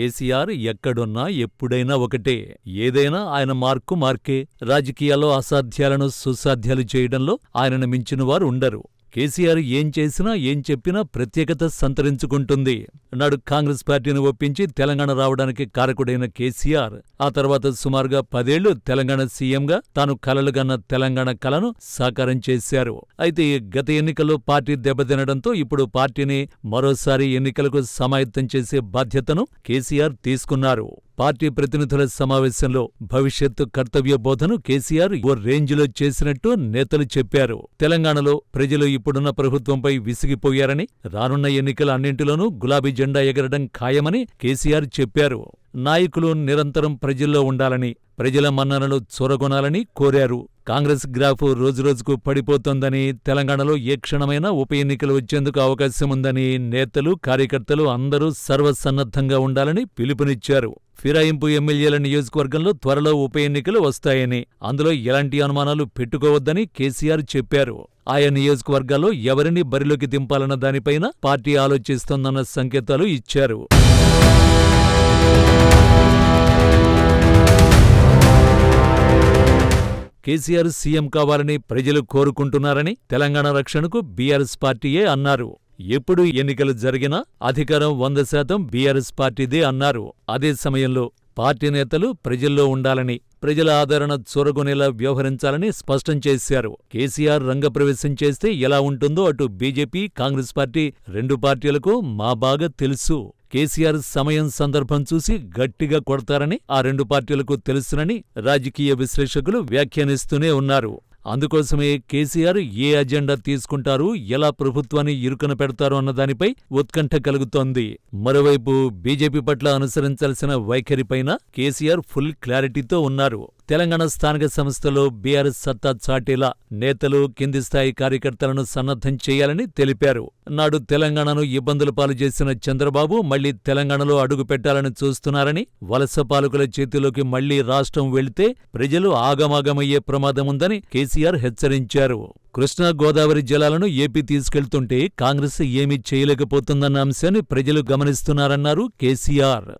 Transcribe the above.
కేసీఆర్ ఎక్కడున్నా ఎప్పుడైనా ఒకటే. ఏదైనా ఆయన మార్కు మార్కే. రాజకీయాల్లో అసాధ్యాలను సుసాధ్యాలు చేయడంలో ఆయనను మించినవారు ఉండరు. కేసీఆర్ ఏం చేసినా ఏం చెప్పినా ప్రత్యేకత సంతరించుకుంటుంది. నాడు కాంగ్రెస్ పార్టీని ఒప్పించి తెలంగాణ రావడానికి కారకుడైన కేసీఆర్ ఆ తర్వాత సుమారుగా 10 ఏళ్లు తెలంగాణ సీఎంగా తాను కలలుగన్న తెలంగాణ కలను సాకారం చేశారు. అయితే గత ఎన్నికల్లో పార్టీ దెబ్బతినడంతో ఇప్పుడు పార్టీని మరోసారి ఎన్నికలకు సమాయత్తం చేసే బాధ్యతను కేసీఆర్ తీసుకున్నారు. పార్టీ ప్రతినిధుల సమావేశంలో భవిష్యత్తు కర్తవ్య బోధను కేసీఆర్ ఓ రేంజ్లో చేసినట్టు నేతలు చెప్పారు. తెలంగాణలో ప్రజలు ఇప్పుడున్న ప్రభుత్వంపై విసిగిపోయారని, రానున్న ఎన్నికల అన్నింటిలోనూ గులాబీ జెండా ఎగరడం ఖాయమని కేసీఆర్ చెప్పారు. నాయకులు నిరంతరం ప్రజల్లో ఉండాలని, ప్రజల మన్ననలు చూరగొనాలని కోరారు. కాంగ్రెస్ గ్రాఫ్ రోజురోజుకు పడిపోతోందని, తెలంగాణలో ఏ క్షణమైనా ఉప ఎన్నికలు వచ్చేందుకు అవకాశముందని నేతలు, కార్యకర్తలు అందరూ సర్వసన్నద్ధంగా ఉండాలని పిలుపునిచ్చారు. ఫిరాయింపు ఎమ్మెల్యేల నియోజకవర్గంలో త్వరలో ఉప ఎన్నికలు వస్తాయని, అందులో ఎలాంటి అనుమానాలు పెట్టుకోవద్దని కేసీఆర్ చెప్పారు. ఆయా నియోజకవర్గాల్లో ఎవరిని బరిలోకి దింపాలన్న దానిపైన పార్టీ ఆలోచిస్తోందన్న సంకేతాలు ఇచ్చారు. కేసీఆర్ సీఎం కావాలని ప్రజలు కోరుకుంటున్నారని, తెలంగాణ రక్షణకు బీఆర్ఎస్ పార్టీయే అన్నారు. ఎప్పుడు ఎన్నికలు జరిగినా అధికారం 100% బీఆర్ఎస్ పార్టీదే అన్నారు. అదే సమయంలో పార్టీ నేతలు ప్రజల్లో ఉండాలని, ప్రజల ఆదరణ చూరగొనేలా వ్యవహరించాలని స్పష్టం చేశారు. కేసీఆర్ రంగప్రవేశం చేస్తే ఎలా ఉంటుందో అటు బీజేపీ, కాంగ్రెస్ పార్టీ రెండు పార్టీలకు మా బాగా తెలుసు. కేసీఆర్ సమయం సందర్భం చూసి గట్టిగా కొడతారని ఆ రెండు పార్టీలకు తెలుసునని రాజకీయ విశ్లేషకులు వ్యాఖ్యానిస్తూనే ఉన్నారు. అందుకోసమే కేసీఆర్ ఏ అజెండా తీసుకుంటారు, ఎలా ప్రభుత్వాన్ని ఇరుకున పెడతారు అన్నదానిపై ఉత్కంఠ కలుగుతోంది. మరోవైపు బీజేపీ పట్ల అనుసరించాల్సిన వైఖరిపైన కేసీఆర్ ఫుల్ క్లారిటీతో ఉన్నారు. తెలంగాణ స్థానిక సంస్థలో బీఆర్ఎస్ సత్తా చాటేలా నేతలు, కింది స్థాయి కార్యకర్తలను సన్నద్ధం చేయాలని తెలిపారు. నాడు తెలంగాణను ఇబ్బందుల పాలు చేసిన చంద్రబాబు మళ్లీ తెలంగాణలో అడుగు పెట్టాలని చూస్తున్నారని, వలస పాలకుల చేతిలోకి మళ్లీ రాష్ట్రం వెళితే ప్రజలు ఆగమాగమయ్యే ప్రమాదముందని కేసీఆర్ హెచ్చరించారు. కృష్ణా గోదావరి జలాలను ఏపీ తీసుకెళ్తుంటే కాంగ్రెస్ ఏమీ చేయలేకపోతుందన్న అంశాన్ని ప్రజలు గమనిస్తున్నారన్నారు కేసీఆర్.